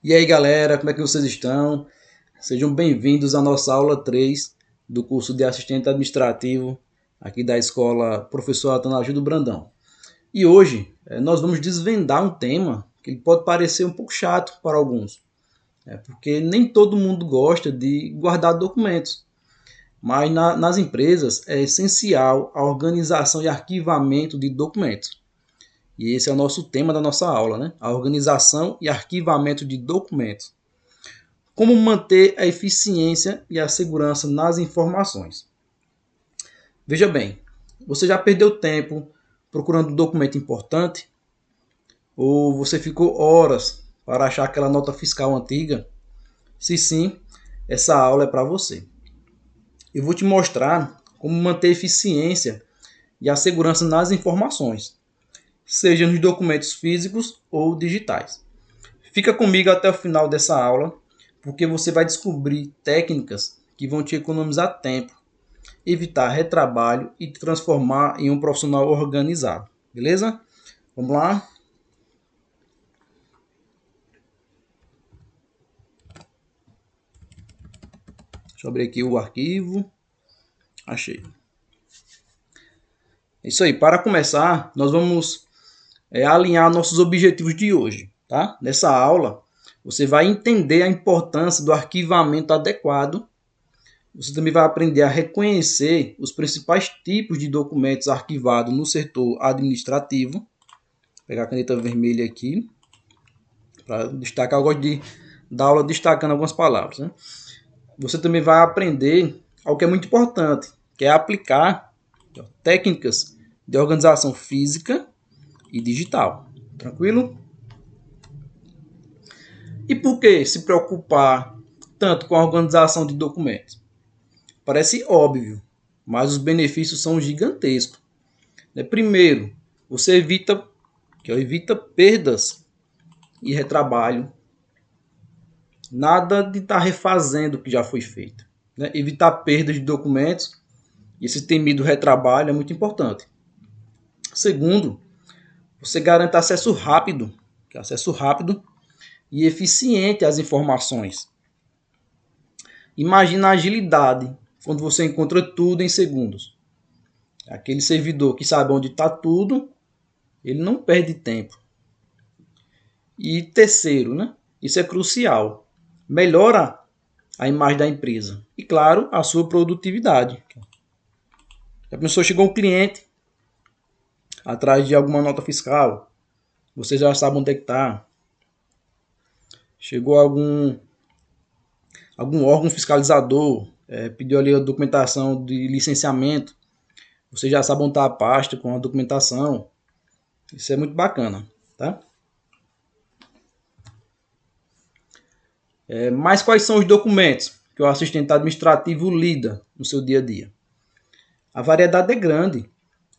E aí galera, como é que vocês estão? Sejam bem-vindos à nossa aula 3 do curso de assistente administrativo aqui da escola Professor Atanagildo Brandão. E hoje nós vamos desvendar um tema que pode parecer um pouco chato para alguns, porque nem todo mundo gosta de guardar documentos, mas nas empresas é essencial a organização e arquivamento de documentos. E esse é o nosso tema da nossa aula, né? A organização e arquivamento de documentos. Como manter a eficiência e a segurança nas informações. Veja bem, você já perdeu tempo procurando um documento importante? Ou você ficou horas para achar aquela nota fiscal antiga? Se sim, essa aula é para você. Eu vou te mostrar como manter a eficiência e a segurança nas informações, seja nos documentos físicos ou digitais. Fica comigo até o final dessa aula, porque você vai descobrir técnicas que vão te economizar tempo, evitar retrabalho e te transformar em um profissional organizado. Beleza? Vamos lá? Deixa eu abrir aqui o arquivo. Achei. É isso aí. Para começar, nós vamos alinhar nossos objetivos de hoje. Tá? Nessa aula, você vai entender a importância do arquivamento adequado. Você também vai aprender a reconhecer os principais tipos de documentos arquivados no setor administrativo. Vou pegar a caneta vermelha aqui para destacar. Eu gosto de dar aula destacando algumas palavras, né? Você também vai aprender algo que é muito importante, que é aplicar técnicas de organização física e digital. Tranquilo? E por que se preocupar tanto com a organização de documentos? Parece óbvio, mas os benefícios são gigantescos. Primeiro, você evita perdas e retrabalho. Nada de estar refazendo o que já foi feito. Evitar perdas de documentos e esse temido retrabalho é muito importante. Segundo, você garante acesso rápido e eficiente às informações. Imagina a agilidade quando você encontra tudo em segundos. Aquele servidor que sabe onde está tudo, ele não perde tempo. E terceiro, isso é crucial, melhora a imagem da empresa e, claro, a sua produtividade. A pessoa chegou um cliente atrás de alguma nota fiscal, você já sabe onde é que está. Chegou algum órgão fiscalizador, pediu ali a documentação de licenciamento, você já sabe onde está a pasta com a documentação. Isso é muito bacana, tá? Mas quais são os documentos que o assistente administrativo lida no seu dia a dia? A variedade é grande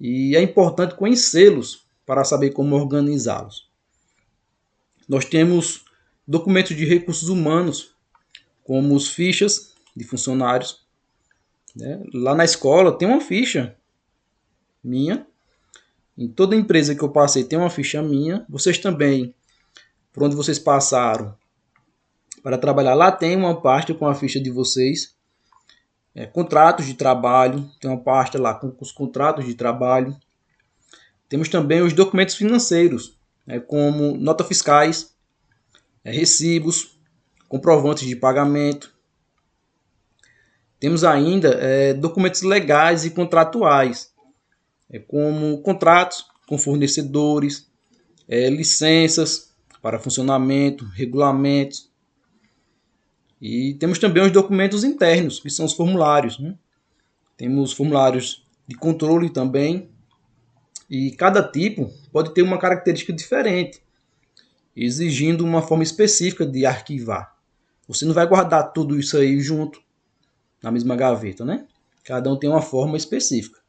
e é importante conhecê-los para saber como organizá-los. Nós temos documentos de recursos humanos, como as fichas de funcionários. Lá na escola tem uma ficha minha. Em toda empresa que eu passei tem uma ficha minha. Vocês também, por onde vocês passaram para trabalhar, lá tem uma pasta com a ficha de vocês. Contratos de trabalho, tem uma pasta lá com os contratos de trabalho. Temos também os documentos financeiros, como notas fiscais, recibos, comprovantes de pagamento. Temos ainda documentos legais e contratuais, como contratos com fornecedores, licenças para funcionamento, regulamentos. E temos também os documentos internos, que são os formulários. Temos formulários de controle também. E cada tipo pode ter uma característica diferente, exigindo uma forma específica de arquivar. Você não vai guardar tudo isso aí junto na mesma gaveta, Cada um tem uma forma específica.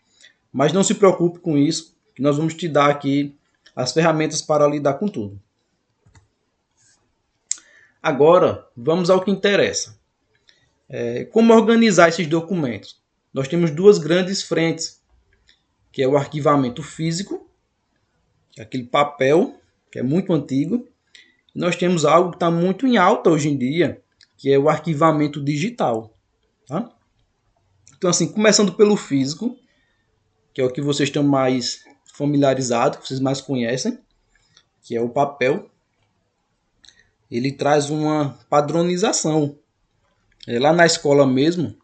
Mas não se preocupe com isso, que nós vamos te dar aqui as ferramentas para lidar com tudo. Agora, vamos ao que interessa. Como organizar esses documentos? Nós temos duas grandes frentes, que é o arquivamento físico, que é aquele papel, que é muito antigo, Nós temos algo que está muito em alta hoje em dia, que é o arquivamento digital. Tá? Então, assim, começando pelo físico, que é o que vocês estão mais familiarizados, que vocês mais conhecem, que é o papel. Ele traz uma padronização. Lá na escola mesmo,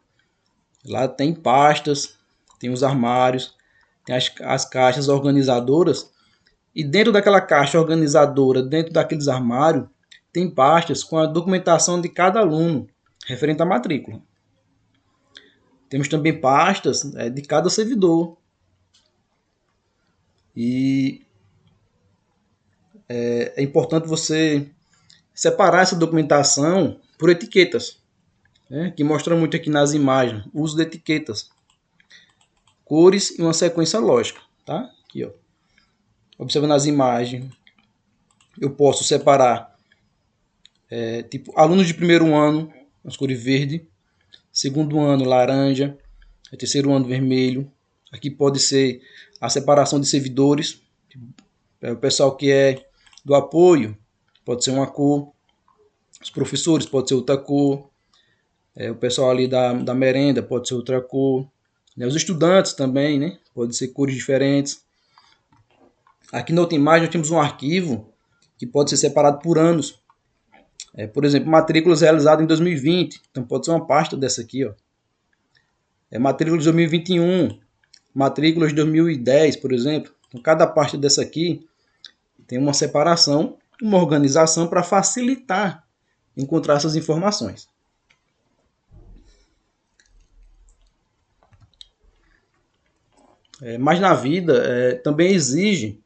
lá tem pastas, tem os armários, tem as caixas organizadoras. E dentro daquela caixa organizadora, dentro daqueles armários, tem pastas com a documentação de cada aluno, referente à matrícula. Temos também pastas de cada servidor. E é importante você separar essa documentação por etiquetas, né, que mostra muito aqui nas imagens, o uso de etiquetas, cores e uma sequência lógica. Tá? Aqui, ó. Observando as imagens, eu posso separar tipo alunos de primeiro ano, as cores verde, segundo ano laranja, terceiro ano vermelho. Aqui pode ser a separação de servidores, o pessoal que é do apoio pode ser uma cor, os professores pode ser outra cor, o pessoal ali da merenda pode ser outra cor, né? Os estudantes também, né? Pode ser cores diferentes. Aqui na outra imagem nós temos um arquivo que pode ser separado por anos. Por exemplo, matrículas realizadas em 2020. Então pode ser uma pasta dessa aqui, ó. Matrículas de 2021, matrículas de 2010, por exemplo. Então cada pasta dessa aqui tem uma separação, uma organização para facilitar encontrar essas informações. Mas na vida também exige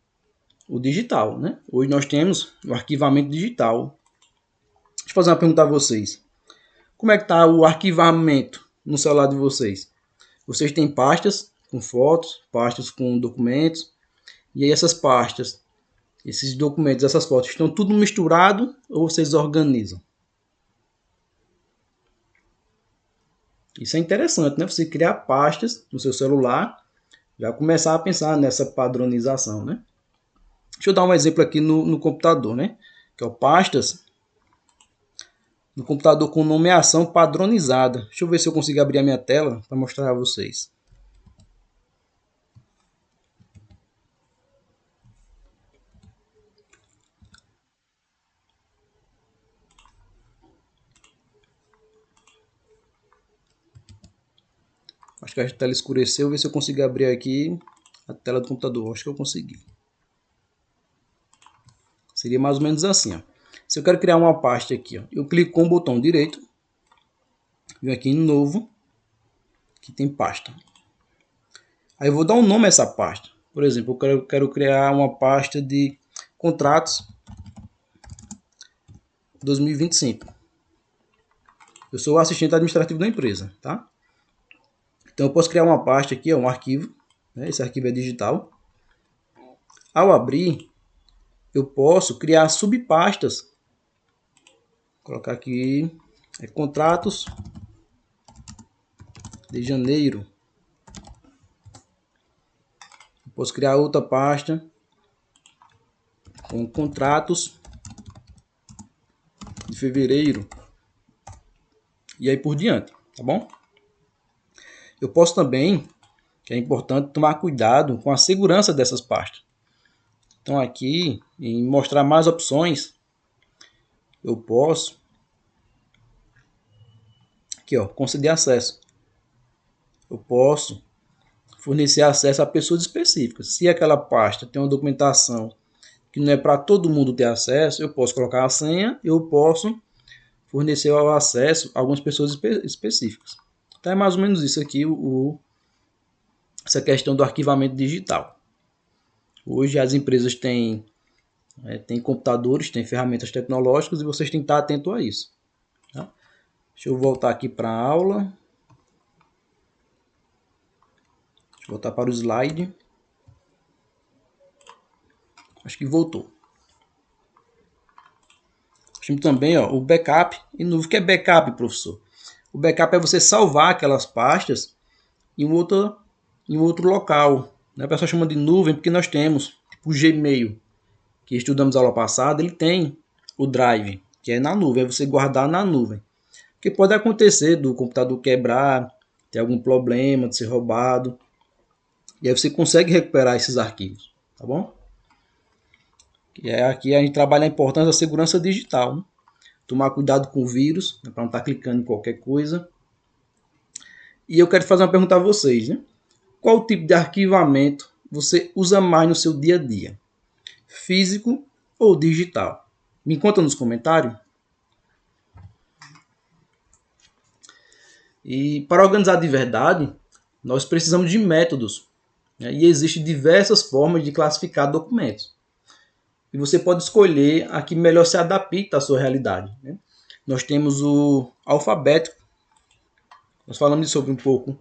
o digital, né? Hoje nós temos o arquivamento digital. Deixa eu fazer uma pergunta a vocês. Como é que está o arquivamento no celular de vocês? Vocês têm pastas com fotos, pastas com documentos, e aí essas pastas, esses documentos, essas fotos, estão tudo misturado ou vocês organizam? Isso é interessante, né? Você criar pastas no seu celular, já começar a pensar nessa padronização, né? Deixa eu dar um exemplo aqui no computador, né? Que é o pastas no computador com nomeação padronizada. Deixa eu ver se eu consigo abrir a minha tela para mostrar a vocês. Acho que a tela escureceu. Vou ver se eu consigo abrir aqui a tela do computador. Acho que eu consegui. Seria mais ou menos assim, ó. Se eu quero criar uma pasta aqui, ó, eu clico com o botão direito, venho aqui em novo, que tem pasta. Aí eu vou dar um nome a essa pasta. Por exemplo, eu quero criar uma pasta de contratos 2025. Eu sou o assistente administrativo da empresa, tá? Então eu posso criar uma pasta aqui, um arquivo, né? Esse arquivo é digital. Ao abrir, eu posso criar subpastas. Vou colocar aqui contratos de janeiro. Eu posso criar outra pasta com contratos de fevereiro e aí por diante, tá bom? Eu posso também, que é importante, tomar cuidado com a segurança dessas pastas. Então aqui, em mostrar mais opções, eu posso aqui, ó, conceder acesso. Eu posso fornecer acesso a pessoas específicas. Se aquela pasta tem uma documentação que não é para todo mundo ter acesso, eu posso colocar a senha, eu posso fornecer o acesso a algumas pessoas específicas. Então é mais ou menos isso aqui, essa questão do arquivamento digital. Hoje as empresas têm computadores, têm ferramentas tecnológicas e vocês têm que estar atento a isso. Tá? Deixa eu voltar aqui para a aula. Deixa eu voltar para o slide. Acho que voltou. Temos também o backup. E no que é backup, professor? O backup é você salvar aquelas pastas em outro local. A pessoa chama de nuvem porque nós temos tipo o Gmail, que estudamos a aula passada, ele tem o Drive, que é na nuvem, é você guardar na nuvem. Porque pode acontecer do computador quebrar, ter algum problema, de ser roubado. E aí você consegue recuperar esses arquivos, tá bom? Aqui a gente trabalha a importância da segurança digital, né? Tomar cuidado com o vírus, né, para não estar clicando em qualquer coisa. E eu quero fazer uma pergunta a vocês, né? Qual tipo de arquivamento você usa mais no seu dia a dia? Físico ou digital? Me conta nos comentários. E para organizar de verdade, nós precisamos de métodos, né? E existem diversas formas de classificar documentos. E você pode escolher a que melhor se adapta à sua realidade, né? Nós temos o alfabético. Nós falamos sobre um pouco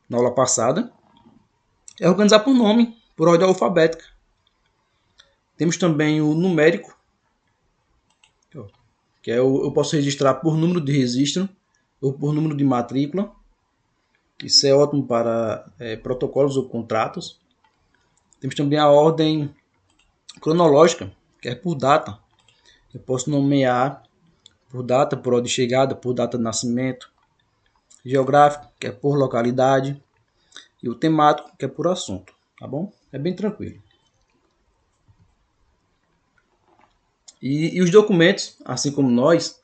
na aula passada. É organizar por nome, por ordem alfabética. Temos também o numérico, que eu posso registrar por número de registro ou por número de matrícula. Isso é ótimo para protocolos ou contratos. Temos também a ordem cronológica, que é por data. Eu posso nomear por data, por ordem de chegada, por data de nascimento. Geográfico, que é por localidade. E o temático, que é por assunto. Tá bom? É bem tranquilo. E os documentos, assim como nós,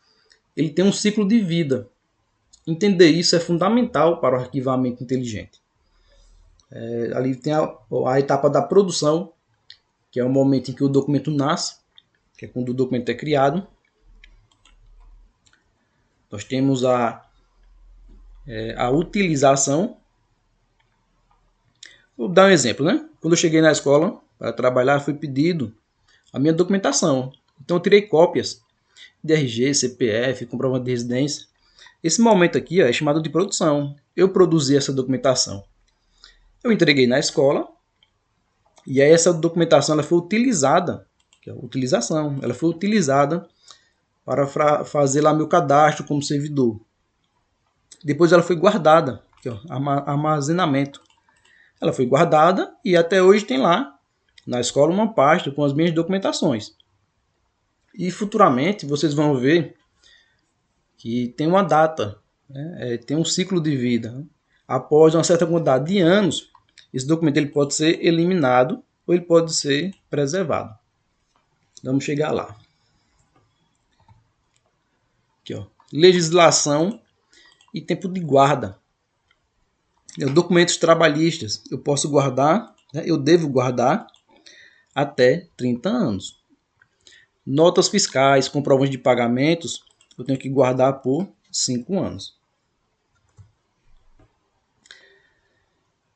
ele tem um ciclo de vida. Entender isso é fundamental para o arquivamento inteligente. Ali tem a etapa da produção, que é o momento em que o documento nasce, que é quando o documento é criado. Nós temos a utilização. Vou dar um exemplo, né? Quando eu cheguei na escola para trabalhar, foi pedido a minha documentação. Então eu tirei cópias de RG, CPF, comprovante de residência. Esse momento aqui é chamado de produção. Eu produzi essa documentação. Eu entreguei na escola e aí essa documentação ela foi utilizada, que é a utilização, ela foi utilizada para fazer lá meu cadastro como servidor. Depois ela foi guardada, que é o armazenamento. Ela foi guardada e até hoje tem lá na escola uma pasta com as minhas documentações. E futuramente vocês vão ver que tem uma data, né? Tem um ciclo de vida. Né? Após uma certa quantidade de anos, esse documento ele pode ser eliminado ou ele pode ser preservado. Vamos chegar lá. Aqui, ó. Legislação e tempo de guarda. Documentos trabalhistas eu posso guardar, né? Eu devo guardar até 30 anos. Notas fiscais, comprovantes de pagamentos, eu tenho que guardar por 5 anos.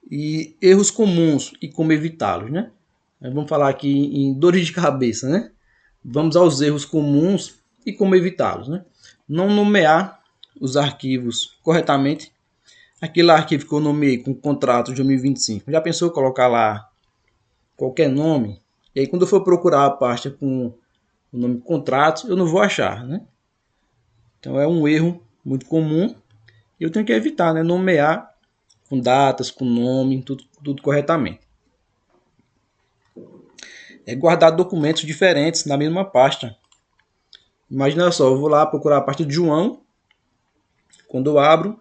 E erros comuns e como evitá-los, né? Vamos falar aqui em dores de cabeça, né? Vamos aos erros comuns e como evitá-los, né? Não nomear os arquivos corretamente. Aquele arquivo que eu nomeei com contrato de 2025. Já pensou em colocar lá qualquer nome? E aí quando eu for procurar a pasta com o nome contratos, eu não vou achar, né? Então é um erro muito comum. E eu tenho que evitar, né? Nomear com datas, com nome, tudo corretamente. Guardar documentos diferentes na mesma pasta. Imagina só, eu vou lá procurar a pasta de João. Quando eu abro,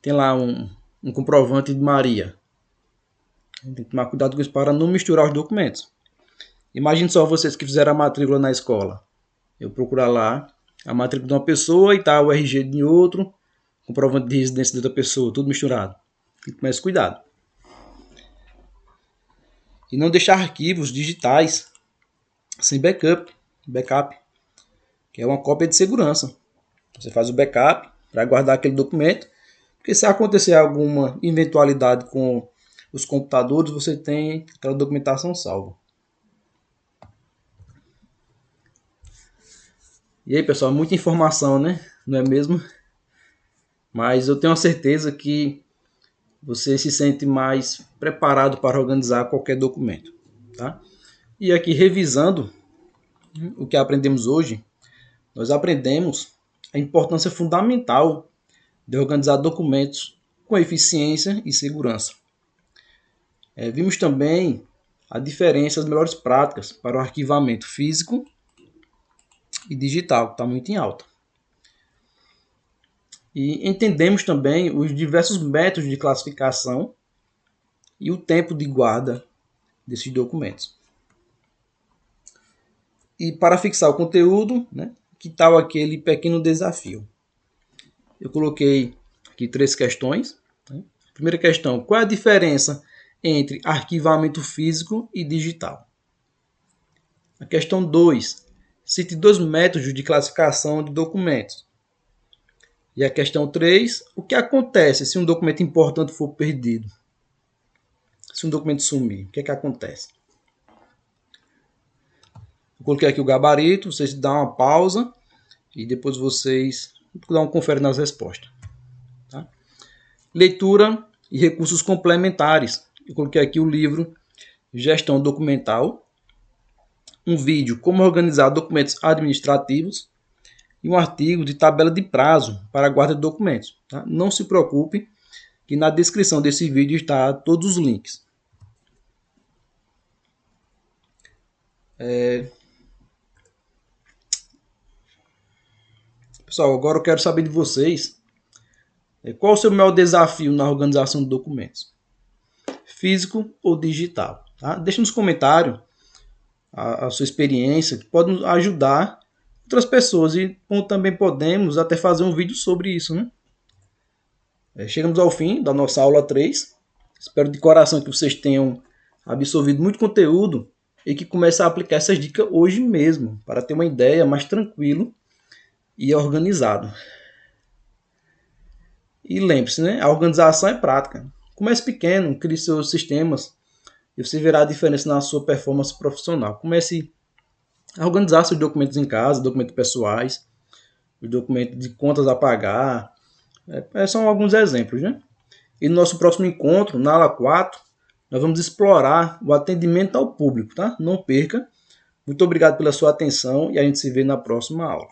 tem lá um comprovante de Maria. Tem que tomar cuidado com isso para não misturar os documentos. Imagine só vocês que fizeram a matrícula na escola. Eu procurar lá a matrícula de uma pessoa e tá o RG de outro, comprovante de residência de outra pessoa, tudo misturado. Tem que tomar esse cuidado. E não deixar arquivos digitais sem backup, que é uma cópia de segurança. Você faz o backup para guardar aquele documento, porque se acontecer alguma eventualidade com os computadores, você tem aquela documentação salva. E aí, pessoal, muita informação, né? Não é mesmo? Mas eu tenho a certeza que você se sente mais preparado para organizar qualquer documento, tá? E aqui, revisando o que aprendemos hoje, nós aprendemos a importância fundamental de organizar documentos com eficiência e segurança. Vimos também a diferença, as melhores práticas para o arquivamento físico e digital, que está muito em alta. E entendemos também os diversos métodos de classificação e o tempo de guarda desses documentos. E para fixar o conteúdo, né, que tal aquele pequeno desafio? Eu coloquei aqui 3 questões. Né? Primeira questão, qual é a diferença entre arquivamento físico e digital? A questão 2, cite 2 métodos de classificação de documentos. E a questão 3, o que acontece se um documento importante for perdido? Se um documento sumir, o que acontece? Eu coloquei aqui o gabarito, vocês dão uma pausa e depois vocês dão um confere nas respostas. Tá? Leitura e recursos complementares. Eu coloquei aqui o livro Gestão Documental, um vídeo Como Organizar Documentos Administrativos e um artigo de tabela de prazo para a guarda de documentos. Tá? Não se preocupe que na descrição desse vídeo está todos os links. Pessoal, agora eu quero saber de vocês qual o seu maior desafio na organização de documentos, físico ou digital. Tá? Deixe nos comentários a sua experiência, que pode nos ajudar outras pessoas e também podemos até fazer um vídeo sobre isso. Né? Chegamos ao fim da nossa aula 3. Espero de coração que vocês tenham absorvido muito conteúdo e que comecem a aplicar essas dicas hoje mesmo, para ter uma ideia mais tranquilo e organizado. E lembre-se, né? A organização é prática. Comece pequeno, crie seus sistemas e você verá a diferença na sua performance profissional. Comece a organizar seus documentos em casa, documentos pessoais, os documentos de contas a pagar. São alguns exemplos, né? E no nosso próximo encontro, na aula 4, nós vamos explorar o atendimento ao público, tá? Não perca. Muito obrigado pela sua atenção e a gente se vê na próxima aula.